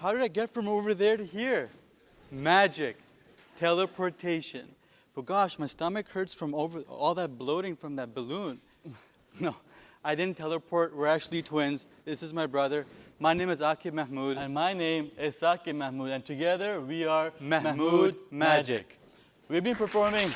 How did I get from over there to here? Magic, teleportation. But gosh, my stomach hurts from all that bloating from that balloon. No, I didn't teleport. We're actually twins. This is my brother. My name is Mahmood. And my name is Mahmood. And together we are Mahmood Magic. We've been performing.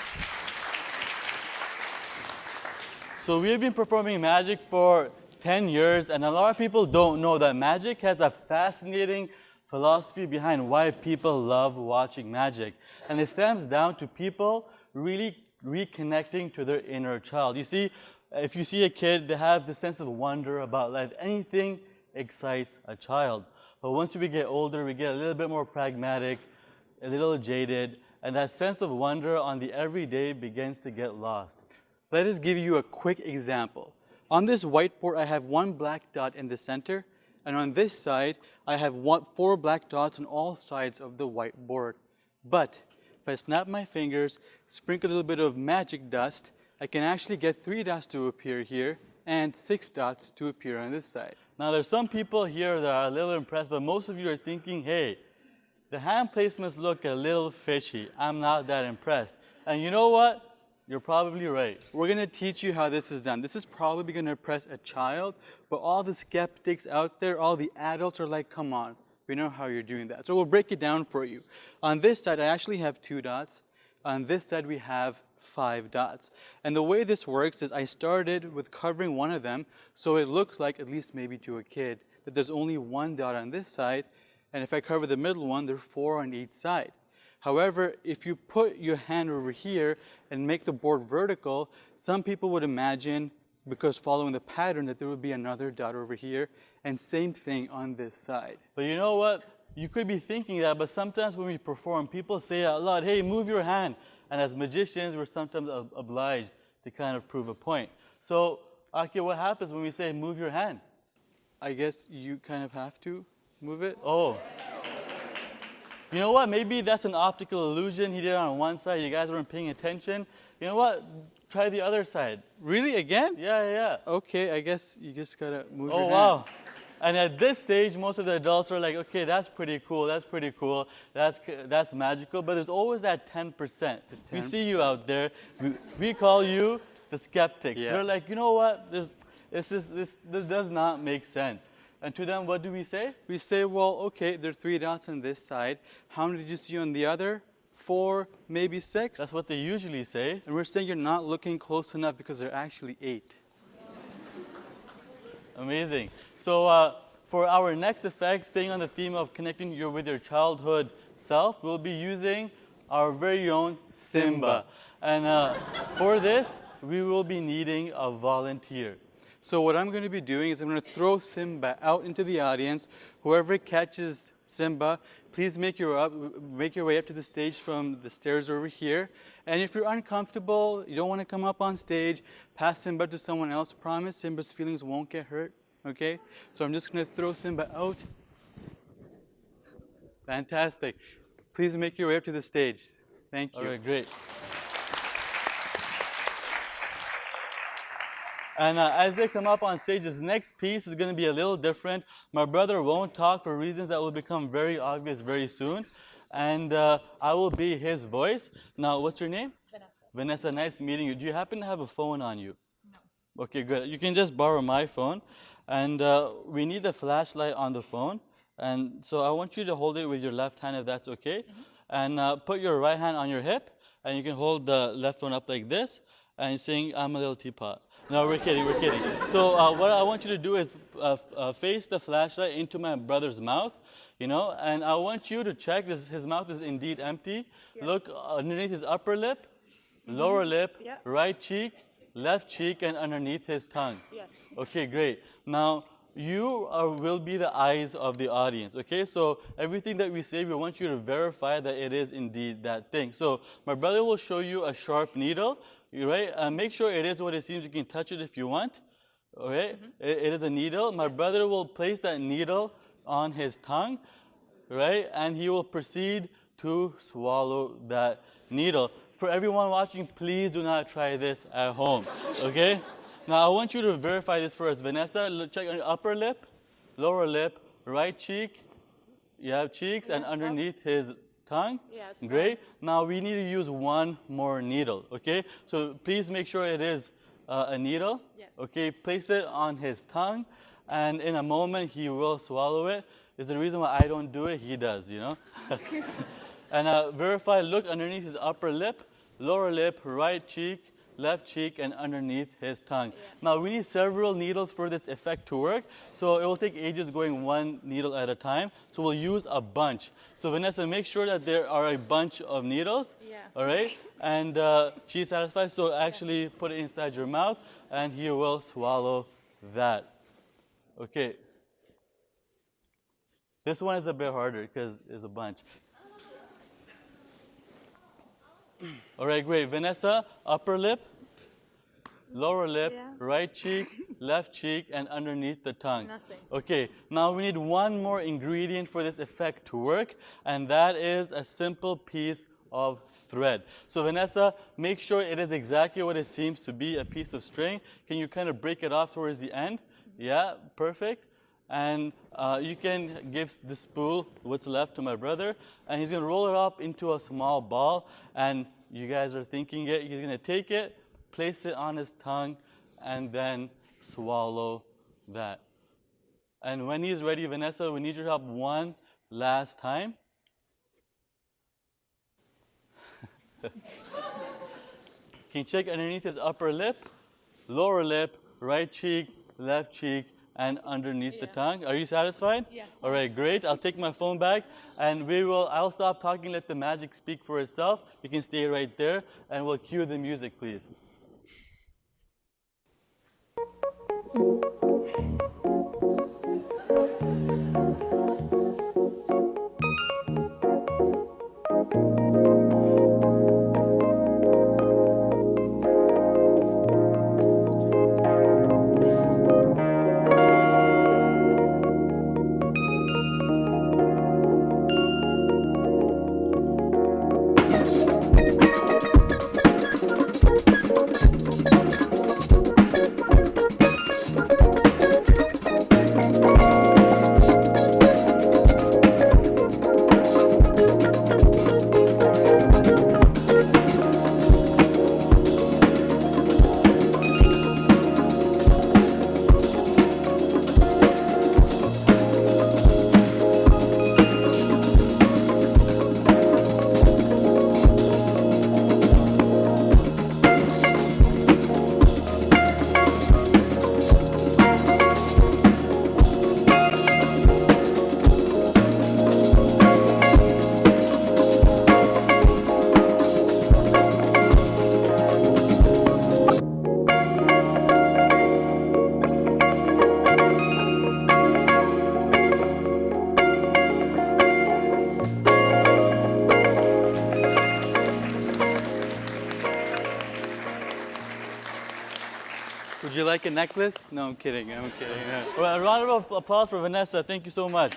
So we've been performing magic for 10 years, and a lot of people don't know that magic has a fascinating philosophy behind why people love watching magic. And it stems down to people really reconnecting to their inner child. You see, if you see a kid, they have this sense of wonder about life. Anything excites a child. But once we get older, we get a little bit more pragmatic, a little jaded, and that sense of wonder on the everyday begins to get lost. Let us give you a quick example. On this whiteboard, I have one black dot in the center, and on this side, I have 4 black dots on all sides of the whiteboard. But if I snap my fingers, sprinkle a little bit of magic dust, I can actually get 3 dots to appear here and 6 dots to appear on this side. Now, there's some people here that are a little impressed, but most of you are thinking, hey, the hand placements look a little fishy. I'm not that impressed. And you know what? You're probably right. We're going to teach you how this is done. This is probably going to impress a child, but all the skeptics out there, all the adults are like, come on, we know how you're doing that. So we'll break it down for you. On this side, I actually have 2 dots. On this side, we have 5 dots. And the way this works is I started with covering one of them, so it looks like, at least maybe to a kid, that there's only 1 dot on this side, and if I cover the middle one, there are 4 on each side. However, if you put your hand over here and make the board vertical, some people would imagine, because following the pattern, that there would be another dot over here, and same thing on this side. But you know what? You could be thinking that, but sometimes when we perform, people say out loud, hey, move your hand. And as magicians, we're sometimes obliged to kind of prove a point. So, Aki, what happens when we say move your hand? I guess you kind of have to move it. Oh. You know what? Maybe that's an optical illusion. He did it on one side. You guys weren't paying attention. You know what? Try the other side. Really? Again? Yeah. Okay, I guess you just gotta move your hand. Oh, wow. And at this stage, most of the adults are like, okay, that's pretty cool, that's magical. But there's always that 10%. We see you out there. We call you the skeptics. Yeah. They're like, you know what? This does not make sense. And to them, what do we say? We say, well, okay, there are 3 dots on this side. How many did you see on the other? 4, maybe 6? That's what they usually say. And we're saying you're not looking close enough because there are actually 8. Amazing. So for our next effect, staying on the theme of connecting with your childhood self, we'll be using our very own Simba. And for this, we will be needing a volunteer. So what I'm going to be doing is I'm going to throw Simba out into the audience. Whoever catches Simba, please make your way up to the stage from the stairs over here. And if you're uncomfortable, you don't want to come up on stage, pass Simba to someone else. Promise Simba's feelings won't get hurt. Okay? So I'm just going to throw Simba out. Fantastic. Please make your way up to the stage. Thank you. All right, great. And as they come up on stage, this next piece is going to be a little different. My brother won't talk for reasons that will become very obvious very soon. And I will be his voice. Now, what's your name? Vanessa, nice meeting you. Do you happen to have a phone on you? No. Okay, good. You can just borrow my phone. And we need the flashlight on the phone. And so I want you to hold it with your left hand, if that's okay. Mm-hmm. And put your right hand on your hip. And you can hold the left one up like this. And sing, I'm a little teapot. No, we're kidding. So what I want you to do is face the flashlight into my brother's mouth, you know, and I want you to check his mouth is indeed empty. Yes. Look underneath his upper lip, lower lip, yeah. Right cheek, left cheek, and underneath his tongue. Yes. Okay, great. Now, you will be the eyes of the audience, okay? So everything that we say, we want you to verify that it is indeed that thing. So my brother will show you a sharp needle. Right? Make sure it is what it seems. You can touch it if you want. All right? Mm-hmm. It is a needle. My brother will place that needle on his tongue, right? And he will proceed to swallow that needle. For everyone watching, please do not try this at home, okay? Now, I want you to verify this for us. Vanessa, check on your upper lip, lower lip, right cheek, You have cheeks and underneath his tongue? Yeah, it's Great. Now we need to use one more needle, okay? So please make sure it is a needle. Yes. Okay, place it on his tongue, and in a moment he will swallow it. Is the reason why I don't do it, he does, you know? And verify, look underneath his upper lip, lower lip, right cheek, left cheek, and underneath his tongue. Yeah. Now we need several needles for this effect to work, so it will take ages going one needle at a time. So we'll use a bunch. So Vanessa, make sure that there are a bunch of needles. Yeah. All right? And she's satisfied, so actually put it inside your mouth, and he will swallow that. Okay. This one is a bit harder because it's a bunch. All right, great. Vanessa, upper lip, lower lip, Yeah. right cheek, left cheek, and underneath the tongue. Nothing. Okay, now we need one more ingredient for this effect to work, and that is a simple piece of thread. So Vanessa, make sure it is exactly what it seems to be, a piece of string. Can you kind of break it off towards the end? Yeah, perfect. And you can give the spool what's left to my brother, and he's gonna roll it up into a small ball, and you guys are thinking it, he's gonna take it, place it on his tongue, and then swallow that. And when he's ready, Vanessa, we need your help one last time. Can you check underneath his upper lip, lower lip, right cheek, left cheek, and underneath the tongue? Are you satisfied? Yes. All right, great. I'll take my phone back, and I'll stop talking, let the magic speak for itself. You can stay right there, and we'll cue the music, please. Would you like a necklace? No, I'm kidding. I'm kidding. Yeah. Well, a round of applause for Vanessa. Thank you so much.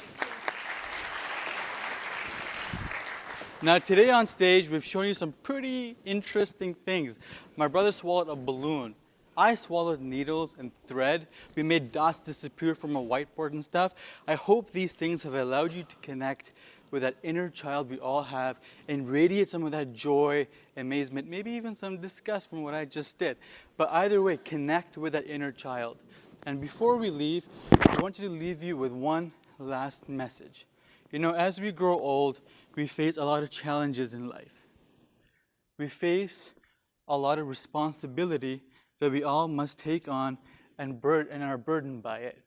Now, today on stage, we've shown you some pretty interesting things. My brother swallowed a balloon. I swallowed needles and thread. We made dots disappear from a whiteboard and stuff. I hope these things have allowed you to connect with that inner child we all have and radiate some of that joy, amazement, maybe even some disgust from what I just did. But either way, connect with that inner child. And before we leave, I want to leave you with one last message. You know, as we grow old, we face a lot of challenges in life. We face a lot of responsibility that we all must take on and are burdened by it.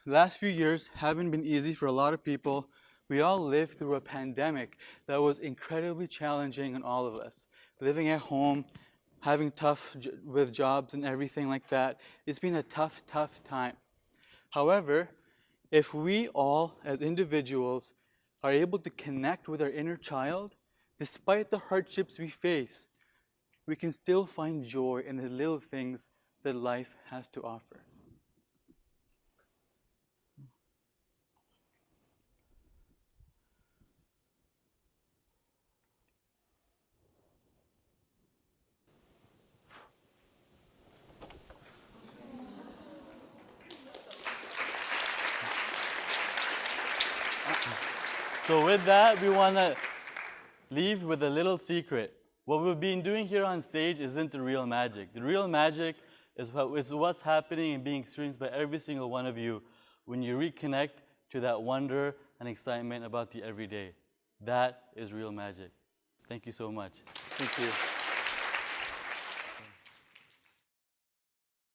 The last few years haven't been easy for a lot of people. We all lived through a pandemic that was incredibly challenging on all of us. Living at home, having with jobs and everything like that, it's been a tough time. However, if we all as individuals are able to connect with our inner child, despite the hardships we face, we can still find joy in the little things that life has to offer. So with that, we want to leave with a little secret. What we've been doing here on stage isn't the real magic. The real magic is what's happening and being experienced by every single one of you when you reconnect to that wonder and excitement about the everyday. That is real magic. Thank you so much. Thank you.